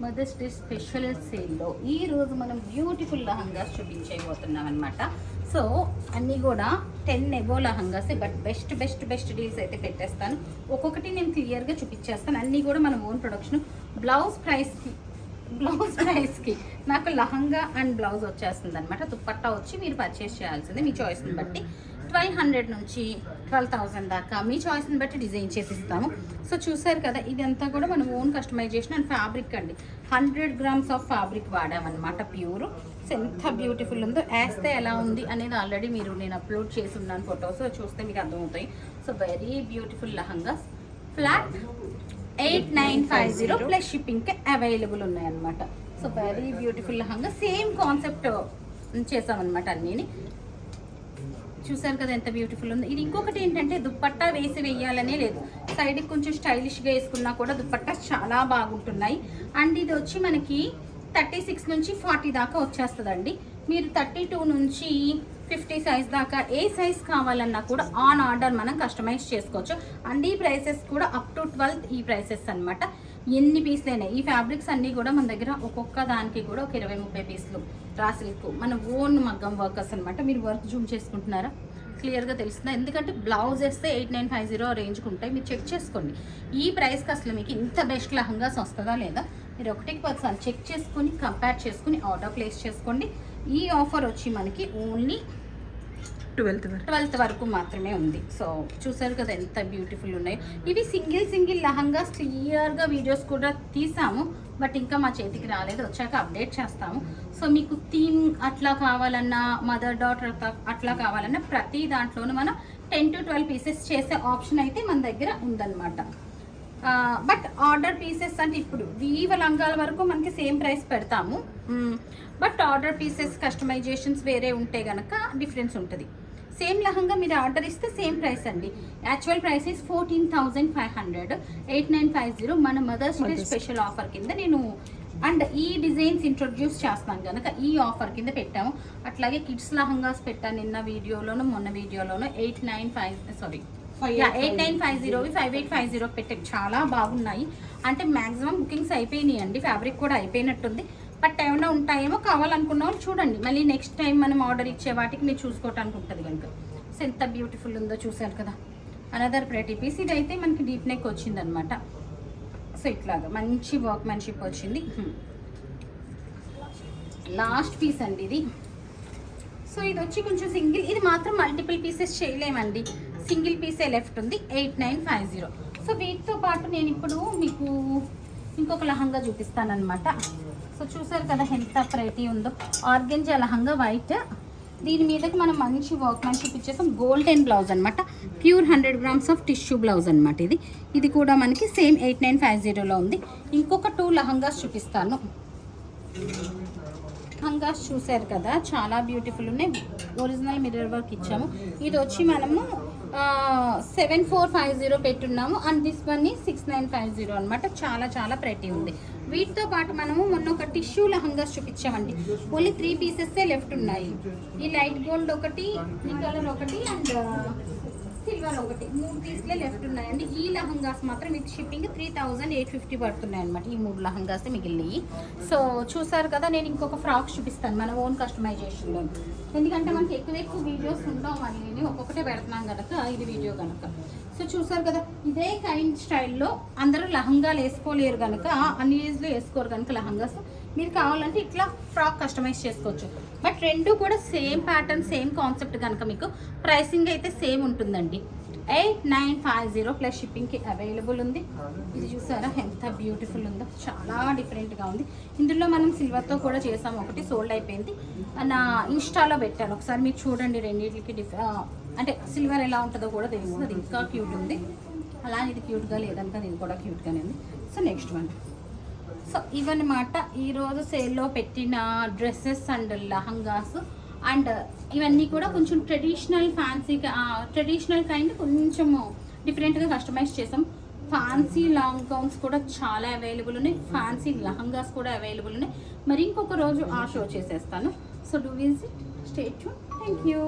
Mothers day special సేల్లో ఈరోజు మనం బ్యూటిఫుల్ లహంగాస్ చూపించబోతున్నాం అనమాట. సో అన్నీ కూడా 10 ఎబో లహంగాస్, బట్ బెస్ట్ డీల్స్ అయితే పెట్టేస్తాను. ఒక్కొక్కటి నేను క్లియర్గా చూపించేస్తాను. అన్నీ కూడా మన ఓన్ ప్రొడక్షన్. బ్లౌజ్ ప్రైస్కి నాకు లహంగా అండ్ బ్లౌజ్ వచ్చేస్తుంది అనమాట. దుప్పట్టా వచ్చి మీరు పర్చేస్ చేయాల్సింది మీ చాయిస్ని బట్టి 1200 నుంచి 12,000 దాకా మీ చాయిస్ని బట్టి డిజైన్ చేసి ఇస్తాము. సో చూసారు కదా, ఇదంతా కూడా మనం ఓన్ కస్టమైజేషన్ అండ్ ఫ్యాబ్రిక్ అండి. 100 grams ఆఫ్ ఫ్యాబ్రిక్ వాడామన్నమాట, ప్యూర్. సో ఎంత బ్యూటిఫుల్ ఉందో, వేస్తే ఎలా ఉంది అనేది ఆల్రెడీ నేను అప్లోడ్ చేసి ఉన్నాను ఫొటోస్, చూస్తే మీకు అర్థమవుతాయి. So very beautiful lehengas, flat 8950 plus షిప్పింగ్కి అవైలబుల్ ఉన్నాయన్నమాట. So very beautiful lehenga, same concept చేసామన్నమాట అన్నీని. చూసారు కదా ఎంత బ్యూటిఫుల్ ఉంది. ఇది ఇంకొకటి ఏంటంటే దుప్పట్టా వేసి వేయాలనే లేదు, సైడ్కి కొంచెం స్టైలిష్గా వేసుకున్నా కూడా దుప్పట్టా చాలా బాగుంటున్నాయి. అండ్ ఇది వచ్చి మనకి 36 నుంచి 40 దాకా వచ్చేస్తుందండి. మీరు 32 నుంచి 50 సైజ్ దాకా ఏ సైజ్ కావాలన్నా కూడా ఆన్ ఆర్డర్ మనం కస్టమైజ్ చేసుకోవచ్చు. అండ్ ఈ ప్రైసెస్ కూడా అప్ టు 12 ఈ ప్రైసెస్ అనమాట. ఎన్ని పీసులైనా ఈ ఫ్యాబ్రిక్స్ అన్నీ కూడా మన దగ్గర ఒక్కొక్క దానికి కూడా ఒక 20-30 పీసులు రాసిల్కు మన ఓన్ మగ్గం వర్కర్స్ అనమాట. మీరు వర్క్ జూమ్ చేసుకుంటున్నారా, క్లియర్గా తెలుస్తుందా? ఎందుకంటే బ్లౌజ్ వేస్తే 8950 రేంజ్కి ఉంటాయి, మీరు చెక్ చేసుకోండి. ఈ ప్రైస్కి అసలు మీకు ఇంత బెస్ట్ లహంగాస్ వస్తుందా లేదా మీరు ఒకటికి 10 సార్లు చెక్ చేసుకొని కంపేర్ చేసుకుని ఆర్డర్ ప్లేస్ చేసుకోండి. ఈ ఆఫర్ వచ్చి మనకి ఓన్లీ 12th వరకు మాత్రమే ఉంది. సో చూసారు కదా ఎంత బ్యూటిఫుల్ ఉన్నాయి. ఇవి సింగిల్ లహంగాస్ క్లియర్గా వీడియోస్ కూడా తీసాము, బట్ ఇంకా మా చేతికి రాలేదు, వచ్చాక అప్డేట్ చేస్తాము. సో మీకు థీమ్ అట్లా కావాలన్నా, మదర్ డాటర్ అట్లా కావాలన్నా ప్రతి దాంట్లోనూ మనం 10 to 12 పీసెస్ చేసే ఆప్షన్ అయితే మన దగ్గర ఉందన్నమాట. బట్ ఆర్డర్ పీసెస్ అంటే ఇప్పుడు వీవ లంగాల వరకు మనకి సేమ్ ప్రైస్ పెడతాము, బట్ ఆర్డర్ పీసెస్ కస్టమైజేషన్స్ వేరే ఉంటే కనుక డిఫరెన్స్ ఉంటుంది. సేమ్ లహంగా మీరు ఆర్డర్ ఇస్తే సేమ్ ప్రైస్ అండి. యాక్చువల్ ప్రైస్ ఇస్ 14,500, 8950 మన మదర్స్ డే స్పెషల్ ఆఫర్ కింద నేను అండ్ ఈ డిజైన్స్ ఇంట్రొడ్యూస్ చేస్తాను కనుక ఈ ఆఫర్ కింద పెట్టాము. అట్లాగే కిడ్స్ లహంగాస్ పెట్టాను నిన్న వీడియోలోను మొన్న వీడియోలోను 8950 5850 పెట్టే చాలా బాగున్నాయి. అంటే మ్యాక్సిమం బుకింగ్స్ అయిపోయినాయి అండి, ఫ్యాబ్రిక్ కూడా అయిపోయినట్టుంది. బట్ ఏమైనా ఉంటాయేమో, కావాలనుకున్న వాళ్ళు చూడండి, మళ్ళీ నెక్స్ట్ టైం మనం ఆర్డర్ ఇచ్చే వాటికి మీరు చూసుకోవటానికి ఉంటుంది కనుక. సో ఎంత బ్యూటిఫుల్ ఉందో చూసారు కదా, అనదర్ ప్రెటీ పీస్. ఇదైతే మనకి డీప్ నెక్ వచ్చిందనమాట. సో ఇట్లాగా మంచి వర్క్మెన్షిప్ వచ్చింది. లాస్ట్ పీస్ అండి ఇది. సో ఇది వచ్చి కొంచెం సింగిల్, ఇది మాత్రం మల్టిపుల్ పీసెస్ చేయలేమండి, సింగిల్ పీసే లెఫ్ట్ ఉంది, 8950. సో వీటితో పాటు నేను ఇప్పుడు మీకు ఇంకొక లహంగా చూపిస్తానమాట. సో చూసారు కదా ఎంత ప్రైటీ ఉందో, ఆర్గెంజా లహంగా వైట్. దీని మీదకి మనం మంచి వర్క్మెన్షిప్ ఇచ్చేసాం. గోల్డెన్ బ్లౌజ్ అనమాట, pure 100 grams of tissue blouse అనమాట. ఇది కూడా మనకి సేమ్ 8950లో ఉంది. ఇంకొక 2 లహంగాస్ చూపిస్తాను. లహంగాస్ చూసారు కదా చాలా బ్యూటిఫుల్ ఉన్నాయి, ఒరిజినల్ మిర్రర్ వర్క్ ఇచ్చాము. ఇది వచ్చి మనము 7450 పెట్టున్నాము. అండ్ దిస్ వన్ 6950 అనమాట. చాలా ప్రెటీ ఉంది. వీటితో పాటు మనము మొన్న ఒక టిష్యూ లహంగాస్ చూపించామండి, ఓన్లీ 3 పీసెస్ లెఫ్ట్ ఉన్నాయి. ఈ లైట్ గోల్డ్ ఒకటి, ఈ కలర్ ఒకటి అండ్ సిల్వర్ ఒకటి, 3 పీసులే లెఫ్ట్ ఉన్నాయండి. ఈ లహంగాస్ మాత్రం విత్ షిప్పింగ్ 3850 పడుతున్నాయి అనమాట. ఈ 3 లహంగాస్ మిగిలినవి. సో చూసారు కదా, నేను ఇంకొక ఫ్రాక్ చూపిస్తాను మన ఓన్ కస్టమైజేషన్లో. ఎందుకంటే మనకి ఎక్కువ వీడియోస్ ఉండవు, మళ్ళీ ఒక్కొక్కటే పెడుతున్నాం కనుక ఇది వీడియో కనుక. సో చూసారు కదా, ఇదే కైండ్ స్టైల్లో అందరూ లహంగాలు వేసుకోలేరు కనుక, అన్ని ఏజ్లో వేసుకోరు కనుక లహంగాస్ మీరు కావాలంటే ఇట్లా ఫ్రాక్ కస్టమైజ్ చేసుకోవచ్చు. బట్ రెండు కూడా సేమ్ ప్యాటర్న్, సేమ్ కాన్సెప్ట్ కనుక మీకు ప్రైసింగ్ అయితే సేమ్ ఉంటుందండి. 8950 ప్లస్ షిప్పింగ్కి అవైలబుల్ ఉంది. ఇది చూసారా ఎంత బ్యూటిఫుల్ ఉందో, చాలా డిఫరెంట్గా ఉంది. ఇందులో మనం సిల్వర్తో కూడా చేసాము, ఒకటి సోల్డ్ అయిపోయింది. నా ఇన్స్టాలో పెట్టాను, ఒకసారి మీరు చూడండి. రెండింటికి అంటే సిల్వర్ ఎలా ఉంటుందో కూడా తెలుస్తుంది. అది ఇంకా క్యూట్ ఉంది. అలా ఇది క్యూట్గా లేదనుక ఇది కూడా క్యూట్గానే ఉంది. So next one. సో ఇవన్నమాట ఈరోజు సేల్లో పెట్టిన డ్రెస్సెస్ అండ్ లహంగాస్. అండ్ ఇవన్నీ కూడా కొంచెం ట్రెడిషనల్ ఫ్యాన్సీగా, ట్రెడిషనల్ కైండ్ కొంచెం డిఫరెంట్గా కస్టమైజ్ చేసాం. ఫ్యాన్సీ లాంగ్ గౌన్స్ కూడా చాలా అవైలబుల్ ఉన్నాయి, ఫ్యాన్సీ లహంగాస్ కూడా అవైలబుల్ ఉన్నాయి. మరి ఇంకొక రోజు ఆ షో చేసేస్తాను. So do visit, stay tune. Thank you.